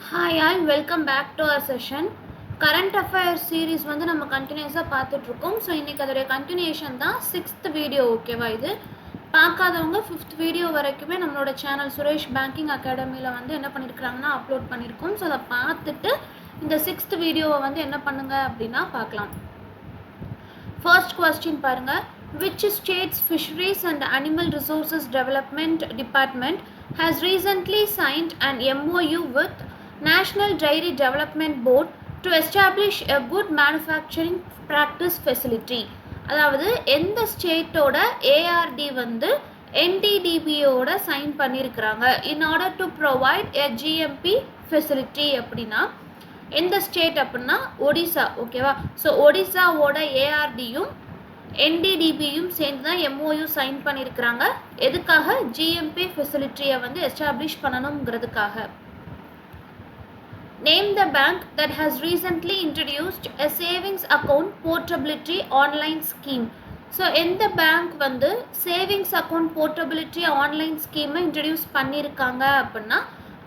Hi all, welcome back to our session. Current Affairs series வந்து நம்ம கண்டினியூஸாக பார்த்துட்ருக்கோம். ஸோ இன்றைக்கி அதோடைய கண்டினியூஷன் தான் 6th வீடியோ. ஓகேவா? இது பார்க்காதவங்க 5th வீடியோ வரைக்குமே நம்மளோட சேனல் சுரேஷ் பேங்கிங் அகாடமியில் வந்து என்ன பண்ணியிருக்கிறாங்கன்னா அப்லோட் பண்ணியிருக்கோம். ஸோ அதை பார்த்துட்டு இந்த 6th வீடியோவை வந்து என்ன பண்ணுங்க அப்படின்னா பார்க்கலாம். ஃபர்ஸ்ட் கொஸ்டின் பாருங்க. Which state's Fisheries and Animal Resources Development Department has recently signed an MOU with National Dairy Development Board to establish a good manufacturing practice facility? அதாவது எந்த ஸ்டேட்டோட ஏஆர்டி வந்து என்டிடிபியோட சைன் பண்ணியிருக்கிறாங்க in order to provide a GMP facility அப்படின்னா எந்த state அப்படின்னா ஒடிசா. ஓகேவா? So ஒடிசாவோட ஏஆர்டியும் என்டிடிபியும் சேர்ந்து தான் எம்ஓயு சைன் பண்ணியிருக்கிறாங்க. எதுக்காக? ஜிஎம்பி ஃபெசிலிட்டியை வந்து establish பண்ணணுங்கிறதுக்காக. Name the bank that has recently introduced a savings account portability online scheme. So எந்த பேங்க் வந்து சேவிங்ஸ் அக்கௌண்ட் போர்ட்டபிலிட்டி ஆன்லைன் ஸ்கீமை இன்ட்ரடியூஸ் பண்ணியிருக்காங்க அப்படின்னா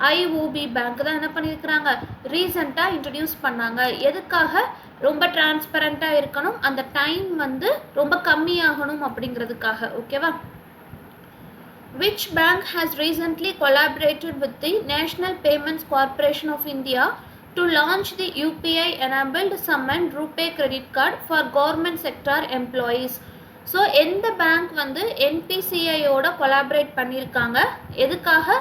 ஐஓபி பேங்க் தான் என்ன பண்ணியிருக்கிறாங்க, ரீசெண்டாக இன்ட்ரடியூஸ் பண்ணாங்க. எதுக்காக? ரொம்ப டிரான்ஸ்பரண்ட்டாக இருக்கணும், அந்த டைம் வந்து ரொம்ப கம்மியாகணும் அப்படிங்கிறதுக்காக. ஓகேவா? Which bank has recently collaborated with the National Payments Corporation of India to launch the UPI-enabled Samman RuPay credit card for government sector employees? So எந்த பேங்க் வந்து என்பிசிஐயோட கொலாபரேட் பண்ணியிருக்காங்க? எதுக்காக?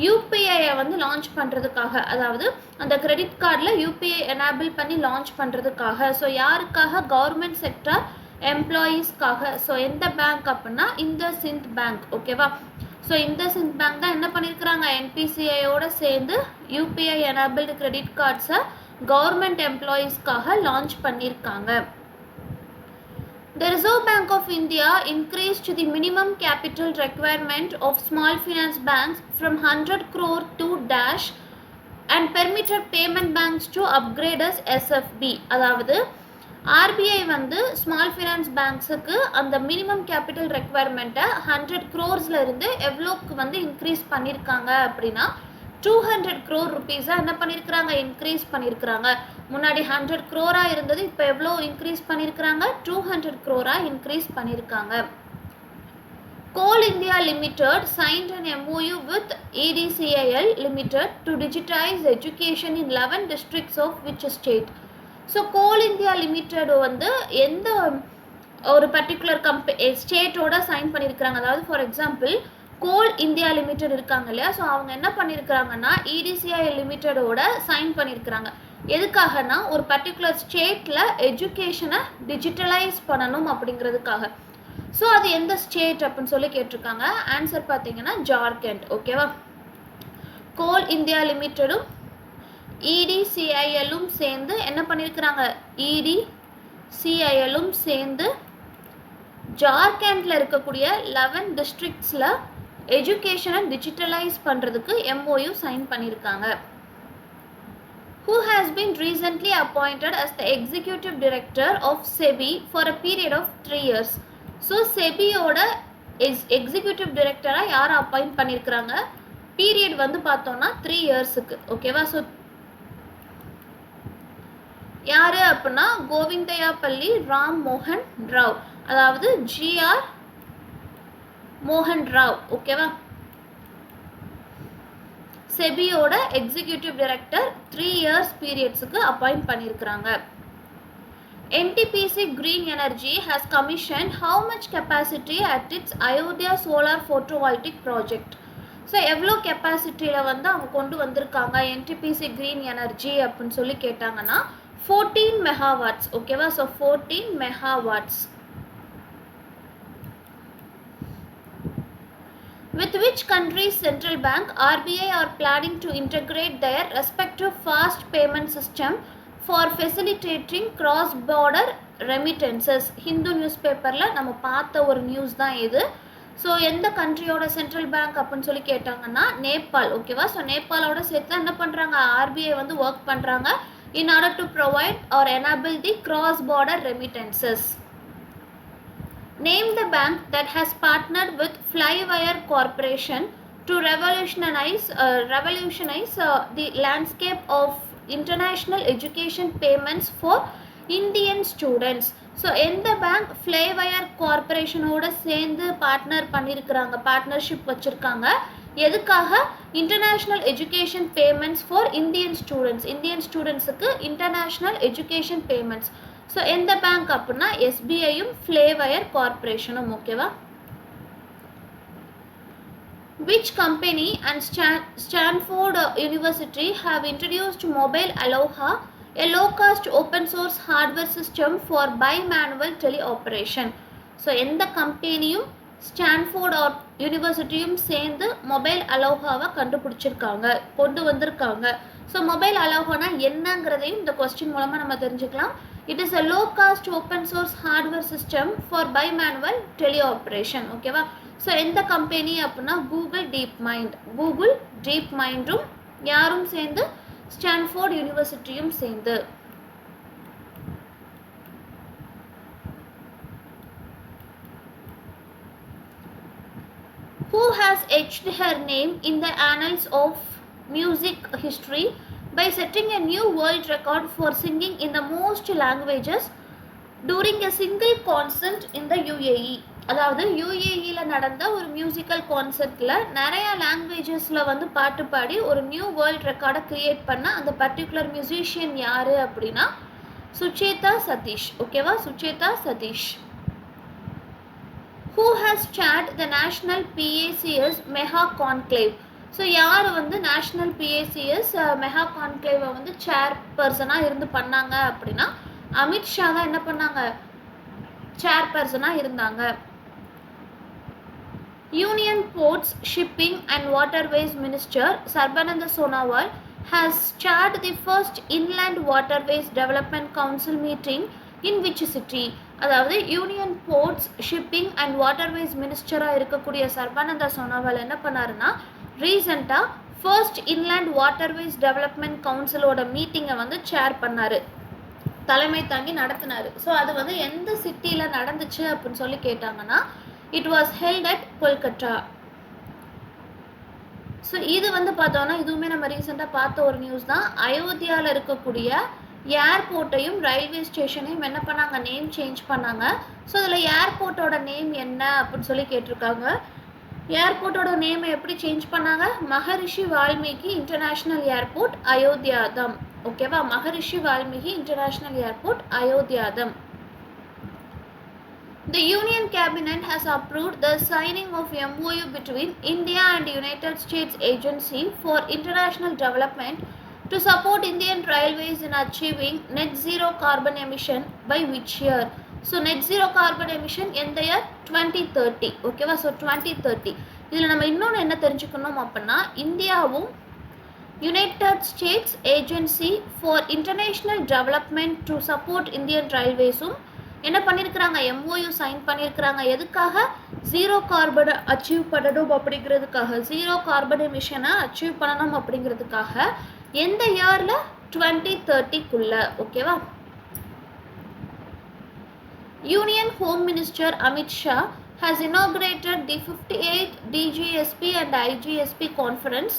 யூபிஐயை வந்து லான்ச் பண்ணுறதுக்காக. அதாவது அந்த கிரெடிட் கார்டில் யூபிஐ எனேபிள் பண்ணி லான்ச் பண்ணுறதுக்காக. ஸோ யாருக்காக? கவர்மெண்ட் செக்டர் எம்ப்ளாயீஸ்க்காக. ஸோ எந்த பேங்க் அப்படின்னா இந்த சிந்த் பேங்க். ஓகேவா? ஸோ இந்த சிந்த் பேங்க் தான் என்ன பண்ணியிருக்கிறாங்க, என்பிசிஐயோட சேர்ந்து யூபிஐ எனேபிள்டு கிரெடிட் கார்ட்ஸை கவர்மெண்ட் எம்ப்ளாயீஸ்க்காக லான்ச் பண்ணியிருக்காங்க. The Reserve Bank of India increased the minimum capital requirement of small finance banks from 100 crore to dash and permitted payment banks to upgrade as SFB. அதாவது RBI வந்து small finance பேங்க்ஸுக்கு அந்த minimum capital ரெக்குவயர்மெண்ட்டை 100 crores இருந்து எவ்வளோக்கு வந்து increase பண்ணியிருக்காங்க அப்படின்னா 200 crore rupees-ஆக என்ன பண்ணியிருக்கிறாங்க, இன்க்ரீஸ் பண்ணியிருக்கிறாங்க. முன்னாடி 100 crore இருந்தது, இப்போ எவ்வளோ இன்க்ரீஸ் பண்ணியிருக்கிறாங்க, 200 crore-ஆக இன்க்ரீஸ் பண்ணியிருக்காங்க. Coal India Limited signed an MOU with EDCIL Limited to digitize education in 11 districts of which state? So goal India limited வந்து எந்த ஒரு பர்டிகுலர் ஸ்டேட்டோட சைன் பண்ணியிருக்கிறாங்க. அதாவது for example goal India limited இருக்காங்க இல்லையா, ஸோ அவங்க என்ன பண்ணியிருக்கிறாங்கன்னா இடிசிஐ லிமிட்டடோட சைன் பண்ணியிருக்கிறாங்க. எதுக்காகனா ஒரு பர்டிகுலர் ஸ்டேட்டில் எஜுகேஷனை டிஜிட்டலைஸ் பண்ணணும் அப்படிங்கிறதுக்காக. ஸோ அது எந்த ஸ்டேட் அப்படின்னு சொல்லி கேட்டிருக்காங்க. ஆன்சர் பார்த்தீங்கன்னா ஜார்க்கண்ட். ஓகேவா? கோல் இந்தியா லிமிட்டடும் இடிசிஐஎல்லும் சேர்ந்து என்ன பண்ணியிருக்கிறாங்க, இடிசிஐஎல்லும் சேர்ந்து ஜார்க்கண்டில் இருக்கக்கூடிய 11 டிஸ்ட்ரிக்ட்ஸில் எஜுகேஷனை டிஜிட்டலைஸ் பண்ணுறதுக்கு எம்ஓயு சைன் பண்ணியிருக்காங்க. Who has been recently appointed as the executive director of SEBI for a period of 3 years? So செபியோட எக்ஸிக்யூட்டிவ் டைரக்டராக யாரை அப்பாயிண்ட் பண்ணியிருக்கிறாங்க? பீரியட் வந்து பார்த்தோம்னா 3 yearsக்கு. ஓகேவா? ஸோ யார் அப்படின்னா கோவிந்தையாப்பள்ளி ராம் மோகன் ராவ், அதாவது ஜிஆர் மோகன் ராவ். ஓகேவா? செபியோட எக்ஸிக்யூட்டிவ் டைரக்டர் 3 years பீரியட்ஸுக்கு அப்பாயிண்ட் பண்ணியிருக்கிறாங்க. NTPC Green Energy has commissioned how much capacity at its Ayodhya Solar Photovoltaic Project? So எவ்வளோ கெப்பாசிட்டியில் வந்து அவங்க கொண்டு வந்திருக்காங்க NTPC Green Energy அப்படின்னு சொல்லி கேட்டாங்கன்னா 14 megawatts. ஓகேவா? So 14 megawatts. With which country's central bank RBI are planning to integrate their respective fast payment system for facilitating cross-border remittances? Hindu news பேப்பரில் நம்ம பார்த்த ஒரு நியூஸ் தான் இது. ஸோ எந்த கண்ட்ரியோட சென்ட்ரல் பேங்க் அப்படின்னு சொல்லி கேட்டாங்கன்னா நேபாள். ஓகேவா? ஸோ நேபாளோட சேர்த்து என்ன பண்ணுறாங்க, ஆர்பிஐ வந்து ஒர்க் பண்ணுறாங்க in order to provide or enable the cross-border remittances. Name the bank that has partnered with Flywire Corporation to revolutionize the landscape of international education payments for Indian students. So எந்த bank ஃப்ளேவயர் கார்பரேஷனோட சேர்ந்து partnership வச்சுருக்காங்க எதுக்காக? International education payments for Indian ஸ்டூடெண்ட்ஸுக்கு international education payments. So எந்த bank அப்படின்னா எஸ்பிஐயும் ஃப்ளேவயர் கார்பரேஷனும். ஓகேவா? Which company and Stanford University have introduced Mobile Aloha, a low-cost open-source hardware system for bimanual teleoperation? So, எந்த கம்பெனியும் ஸ்டான்ஃபோர்ட் யூனிவர்சிட்டியும் சேர்ந்து மொபைல் அலோஹாவை கொண்டு வந்திருக்காங்க. ஸோ மொபைல் அலோஹானா என்னங்கிறதையும் இந்த கொஸ்டின் மூலமாக நம்ம தெரிஞ்சுக்கலாம். It is a low cost open source hardware system for bimanual teleoperation. ஓகேவா? ஸோ எந்த கம்பெனி அப்படின்னா கூகுள் டீப் மைண்டும் யாரும் சேர்ந்து ஸ்டான்ஃபோர்ட் யூனிவர்சிட்டியும் சேர்ந்து. Who has etched her name in the annals of music history by setting a new world record for singing in the most languages during a single concert in the UAE? அதாவது யூஏஇயில் நடந்த ஒரு musical கான்சர்ட்டில் நிறைய லாங்குவேஜஸில் வந்து பாட்டு பாடி ஒரு new world ரெக்கார்டை create பண்ண அந்த பர்டிகுலர் மியூசிஷியன் யார் அப்படின்னா சுச்சேதா சதீஷ். ஓகேவா? Sucheta Satish. Who has chaired the National PACS Mega Conclave? So யார் வந்து நேஷ்னல் பிஏசிஎஸ் மெகா கான்க்ளேவை வந்து சேர் பர்சனாக இருந்து பண்ணாங்க அப்படின்னா அமித்ஷா தான் என்ன பண்ணாங்க? சேர் பர்சனாக இருந்தாங்க. Union ports, shipping and waterways minister Sarbananda Sonowal has chaired the first inland waterways development council meeting in which city? அதாவது union ports, shipping and waterways மினிஸ்டராக இருக்கக்கூடிய சர்பானந்த சோனோவால் என்ன பண்ணாருன்னா ரீசெண்டாக ஃபர்ஸ்ட் இன்லேண்ட் வாட்டர்வேஸ் டெவலப்மெண்ட் கவுன்சிலோட மீட்டிங்கை வந்து சேர் பண்ணார், தலைமை தாங்கி நடத்தினார். ஸோ அது வந்து எந்த சிட்டியில் நடந்துச்சு அப்படின்னு சொல்லி கேட்டாங்கன்னா it was held at Kolkata. So இது வந்து பார்த்தோன்னா இதுவுமே நம்ம ரீசெண்டாக பார்த்த ஒரு நியூஸ் தான். அயோத்தியாவில் இருக்கக்கூடிய ஏர்போர்ட்டையும் ரயில்வே ஸ்டேஷனையும் என்ன பண்ணாங்க? நேம் சேஞ்ச் பண்ணாங்க. ஸோ அதில் ஏர்போர்ட்டோட நேம் என்ன அப்படின்னு சொல்லி கேட்டிருக்காங்க. ஏர்போர்ட்டோட நேமை எப்படி சேஞ்ச் பண்ணாங்க? Maharishi Valmiki international airport அயோத்தியாதம். ஓகேவா? Maharishi Valmiki international airport அயோத்தியாதம். The Union Cabinet has approved the signing of MOU between India and United States Agency for International Development to support Indian railways in achieving net zero carbon emission by which year? So net zero carbon emission எந்த year? 2030. ஓகேவா? So 2030. இதில் நம்ம இன்னொன்று என்ன தெரிஞ்சுக்கணும் அப்படின்னா இந்தியாவும் United states agency for international development to support Indian ரயில்வேஸும் என்ன பண்ணியிருக்கிறாங்க? MOU சைன் பண்ணியிருக்கிறாங்க. எதுக்காக? ஜீரோ கார்பனை அச்சீவ் பண்ணணும் அப்படிங்கிறதுக்காக, ஜீரோ கார்பன் எமிஷனை அச்சீவ் பண்ணணும் அப்படிங்கிறதுக்காக. எந்த இயரில்? 2030க்குள்ள. ஓகேவா? Union Home Minister Amit Shah has inaugurated the 58th DGSP and IGSP conference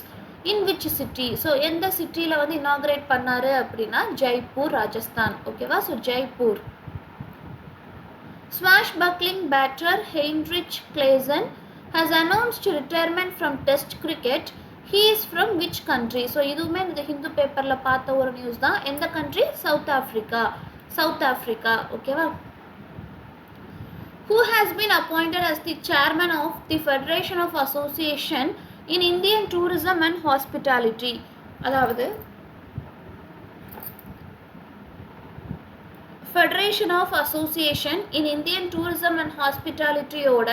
in which city? So எந்த சிட்டியில் வந்து இனாக்ரேட் பண்ணாரு அப்படின்னா ஜெய்ப்பூர், ராஜஸ்தான். ஓகேவா? So Jaipur. Swashbuckling batter Heinrich Klaasen has announced retirement from Test cricket. He is from which country? So இதுவுமே இந்த ஹிந்து பேப்பரில் பார்த்த ஒரு நியூஸ் தான். எந்த கண்ட்ரி? South Africa. ஓகேவா? Who has been appointed as the chairman of the Federation of Association in Indian Tourism and Hospitality? அதாவது Federation of Association in Indian Tourism and Hospitalityயோட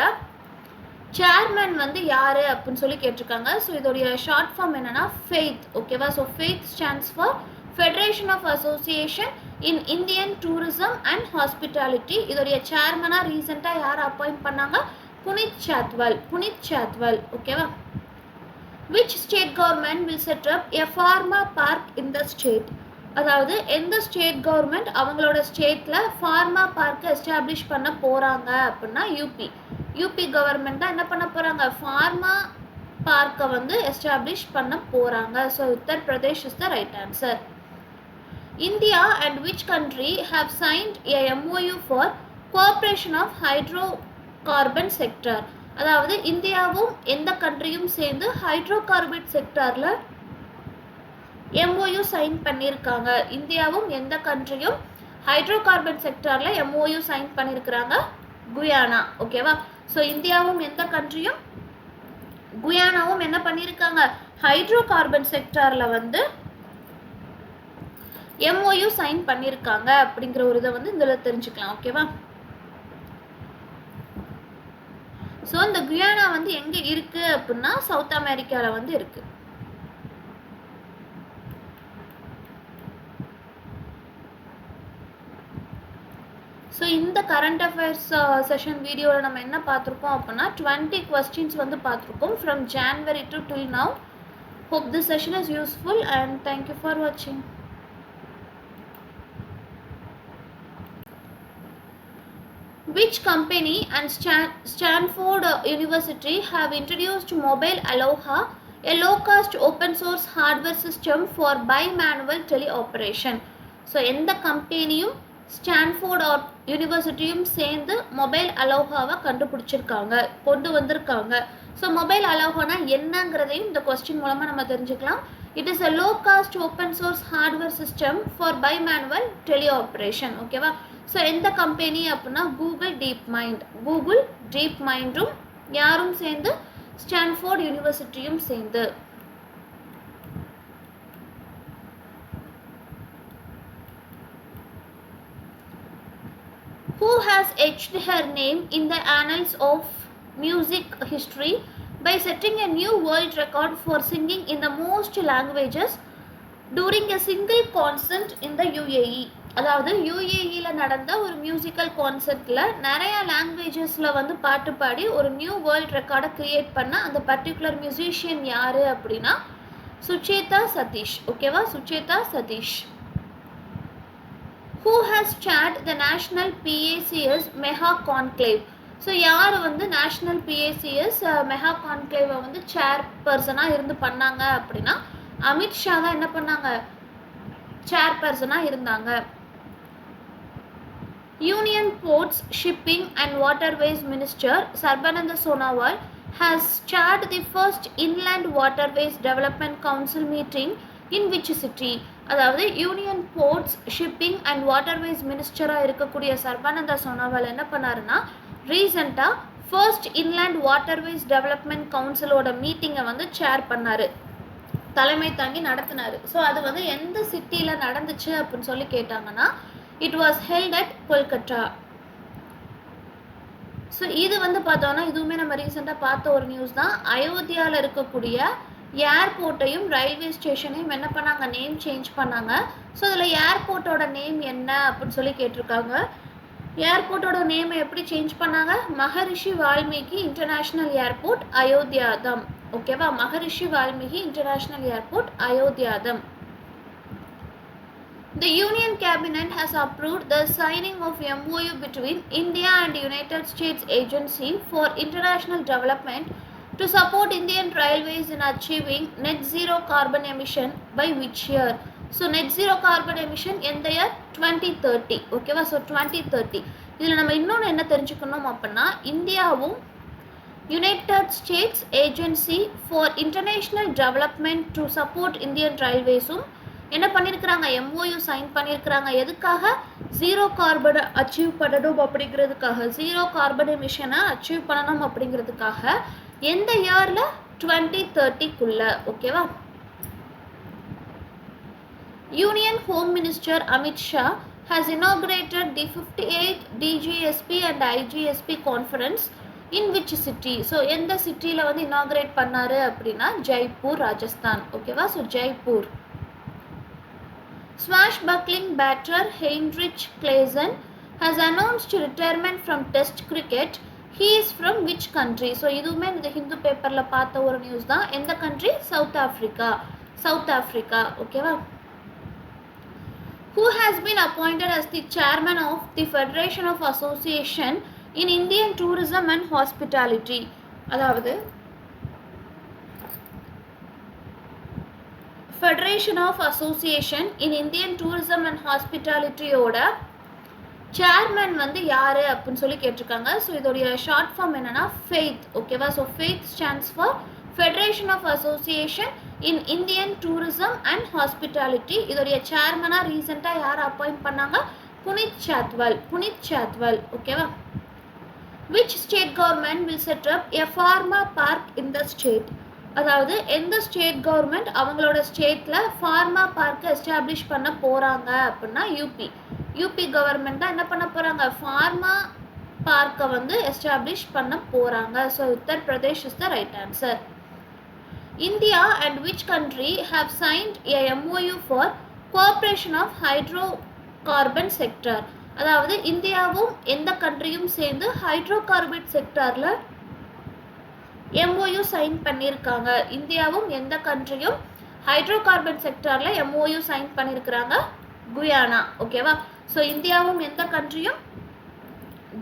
சேர்மன் வந்து யார் அப்படின்னு சொல்லி கேட்டிருக்காங்க. ஸோ இதோடைய ஷார்ட் ஃபார்ம் என்னன்னா ஃபெய்த். ஓகேவா? So faith stands for federation of association in Indian tourism and hospitality. இதோடைய சேர்மனாக ரீசெண்டாக யார் அப்பாயிண்ட் பண்ணாங்க? புனித் சாத்வல். ஓகேவா? Which state government will set up a pharma park in the state? அதாவது எந்த ஸ்டேட் கவர்மெண்ட் அவங்களோட ஸ்டேட்டில் ஃபார்மா பார்க்கை எஸ்டாப்ளிஷ் பண்ண போகிறாங்க அப்படின்னா யூபி கவர்மெண்ட் தான் என்ன பண்ண போகிறாங்க? ஃபார்மா பார்க்கை வந்து எஸ்டாப்ளிஷ் பண்ண போகிறாங்க. So Uttar Pradesh is the right answer. India and which country have signed a MOU for cooperation of hydrocarbon sector? அதாவது இந்தியாவும் எந்த கண்ட்ரியும் சேர்ந்து ஹைட்ரோகார்பன் செக்டாரில் MOU சைன் பண்ணியிருக்காங்க. இந்தியாவும் எந்த கண்ட்ரியும் ஹைட்ரோகார்பன் செக்டாரில் MOU சைன் பண்ணியிருக்கிறாங்க? குயானா. ஓகேவா? ஸோ இந்தியாவும் எந்த கண்ட்ரியும் குயானாவும் என்ன பண்ணியிருக்காங்க? ஹைட்ரோகார்பன் செக்டாரில் வந்து MOU சைன் பண்ணியிருக்காங்க அப்படிங்கிற ஒரு இதை வந்து இதில் தெரிஞ்சுக்கலாம். ஓகேவா? ஸோ இந்த குயானா வந்து எங்கே இருக்குது அப்படின்னா சவுத் அமெரிக்காவில் வந்து இருக்குது. ஸோ இந்த கரண்ட் அஃபேர்ஸ் செஷன் வீடியோவில் நம்ம என்ன பார்த்துருக்கோம் அப்படின்னா 20 questions வந்து பார்த்துருக்கோம் from January to till now. Hope this session is useful and thank you for watching. Which company and Stanford University have introduced Mobile Aloha, a low-cost open-source hardware system for bimanual teleoperation? So, எந்த கம்பெனியும் Stanford யூனிவர்சிட்டியும் சேர்ந்து mobile அலோஹாவை கண்டுபிடிச்சிருக்காங்க, கொண்டு வந்திருக்காங்க. So mobile அலோஹானா என்னங்கிறதையும் இந்த question மூலமாக நம்ம தெரிஞ்சுக்கலாம். It is a low cost open source hardware system for bimanual teleoperation. ஓகேவா? ஸோ எந்த கம்பெனி அப்படின்னா கூகுள் டீப் மைண்டும் யாரும் சேர்ந்து ஸ்டான்ஃபோர்ட் யூனிவர்சிட்டியும் சேர்ந்து. Who has etched her name in the annals of music history by setting a new world record for singing in the most languages during a single concert in the UAE? அதாவது யூஏஇயில் நடந்த ஒரு musical கான்சர்ட்டில் நிறைய லாங்குவேஜஸில் வந்து பாட்டு பாடி ஒரு new world ரெக்கார்டை create பண்ண அந்த பர்டிகுலர் மியூசிஷியன் யார் அப்படின்னா சுச்சேதா சதீஷ். ஓகேவா? Sucheta Satish. Who has chaired the National PACS Mega Conclave? So யார் வந்து நேஷ்னல் PACS மெகா கான்க்ளேவை வந்து சேர் பர்சனாக இருந்து பண்ணாங்க அப்படின்னா அமித்ஷா தான் என்ன பண்ணாங்க? சேர் பர்சனாக இருந்தாங்க. Union ports, shipping and waterways minister Sarbananda Sonowal has chaired the first Inland Waterways Development Council meeting in which city? அதாவது union ports, shipping and waterways மினிஸ்டராக இருக்கக்கூடிய சர்பானந்த சோனோவால் என்ன பண்ணாருன்னா ரீசெண்டாக ஃபர்ஸ்ட் இன்லேண்ட் வாட்டர்வேஸ் டெவலப்மெண்ட் கவுன்சிலோட மீட்டிங்கை வந்து சேர் பண்ணார், தலைமை தாங்கி நடத்தினார். ஸோ அது வந்து எந்த சிட்டியில் நடந்துச்சு அப்படின்னு சொல்லி கேட்டாங்கன்னா it was held at Kolkata. So இது வந்து பார்த்தோன்னா இதுவுமே நம்ம ரீசெண்டாக பார்த்த ஒரு நியூஸ் தான். அயோத்தியாவில் இருக்கக்கூடிய ஏர்போர்ட்டையும் ரயில்வே ஸ்டேஷனையும் என்ன பண்ணாங்க? நேம் சேஞ்ச் பண்ணாங்க. ஸோ அதில் ஏர்போர்ட்டோட நேம் என்ன அப்படின்னு சொல்லி கேட்டிருக்காங்க. ஏர்போர்ட்டோட நேமை எப்படி சேஞ்ச் பண்ணாங்க? Maharishi Valmiki international airport அயோத்தியாதம். ஓகேவா? Maharishi Valmiki international airport அயோத்தியாதம். The Union Cabinet has approved the signing of MOU between India and United States Agency for International Development to support Indian railways in achieving net zero carbon emission by which year? So net zero carbon emission எந்த year? 2030. ஓகேவா? So 2030. இதில் நம்ம இன்னொன்று என்ன தெரிஞ்சுக்கணும் அப்படின்னா இந்தியாவும் United states agency for international development to support Indian ரயில்வேஸும் என்ன பண்ணியிருக்கிறாங்க? MOU சைன் பண்ணியிருக்கிறாங்க. எதுக்காக? ஜீரோ கார்பனை அச்சீவ் பண்ணணும் அப்படிங்கிறதுக்காக, ஜீரோ கார்பன் எமிஷனை அச்சீவ் பண்ணணும் அப்படிங்கிறதுக்காக. எந்த இயரில்? 2030க்குள்ள. ஓகேவா? Union Home Minister Amit Shah has inaugurated the 58th DGSP and IGSP conference in which city? So எந்த சிட்டியில் வந்து இனாக்ரேட் பண்ணாரு அப்படின்னா ஜெய்ப்பூர், ராஜஸ்தான். ஓகேவா? So Jaipur. Swashbuckling batter Heinrich Klaasen has announced retirement from Test cricket. He is from which country? So இதுவுமே இந்த ஹிந்து பேப்பரில் பார்த்த ஒரு நியூஸ் தான். எந்த country? South Africa. South Africa. ஓகேவா? Who has been appointed as the chairman of the Federation of Association in Indian Tourism and Hospitality? அதாவது federation of association in Indian tourism and ஹாஸ்பிட்டாலிட்டியோட சேர்மன் வந்து யார் அப்படின்னு சொல்லி கேட்டிருக்காங்க. ஸோ இதோடைய short form என்னன்னா ஃபெய்த். ஓகேவா? So faith stands for federation of association in Indian tourism and hospitality. இதோடைய சேர்மனாக ரீசெண்டாக யார் அப்பாயிண்ட் பண்ணாங்க? புனித் சாத்வல். ஓகேவா? Which state government will set up a pharma park in the state? அதாவது எந்த ஸ்டேட் கவர்மெண்ட் அவங்களோட ஸ்டேட்டில் ஃபார்மா பார்க்கை எஸ்டாப்ளிஷ் பண்ண போகிறாங்க அப்படின்னா யூபி கவர்மெண்ட் தான் என்ன பண்ண போகிறாங்க? ஃபார்மா பார்க்கை வந்து எஸ்டாப்ளிஷ் பண்ண போகிறாங்க. So Uttar Pradesh is the right answer. India and which country have signed a MOU for cooperation of hydrocarbon sector? அதாவது இந்தியாவும் எந்த கண்ட்ரியும் சேர்ந்து ஹைட்ரோ கார்பன் செக்டாரில் MOU சைன் பண்ணியிருக்காங்க. இந்தியாவும் எந்த கண்ட்ரியும் ஹைட்ரோ கார்பன் செக்டாரில் MOU சைன் பண்ணியிருக்கிறாங்க? குயானா. ஓகேவா? ஸோ இந்தியாவும் எந்த கண்ட்ரியும்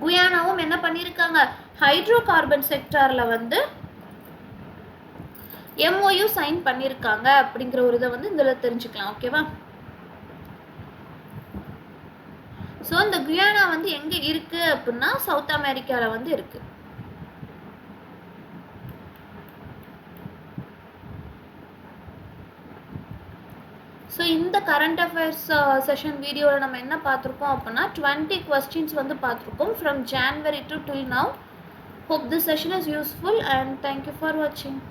குயானாவும் என்ன பண்ணியிருக்காங்க? ஹைட்ரோ கார்பன் செக்டாரில் வந்து MOU சைன் பண்ணியிருக்காங்க அப்படிங்கிற ஒரு இதை வந்து இதில் தெரிஞ்சுக்கலாம். ஓகேவா? ஸோ இந்த குயானா வந்து எங்கே இருக்குது அப்படின்னா சவுத் அமெரிக்காவில் வந்து இருக்குது. ஸோ இந்த கரண்ட் அஃபேர்ஸ் செஷன் வீடியோவில் நம்ம என்ன பார்த்துருக்கோம் அப்படின்னா 20 questions வந்து பார்த்துருக்கோம் from January to till now. Hope this session is useful and thank you for watching.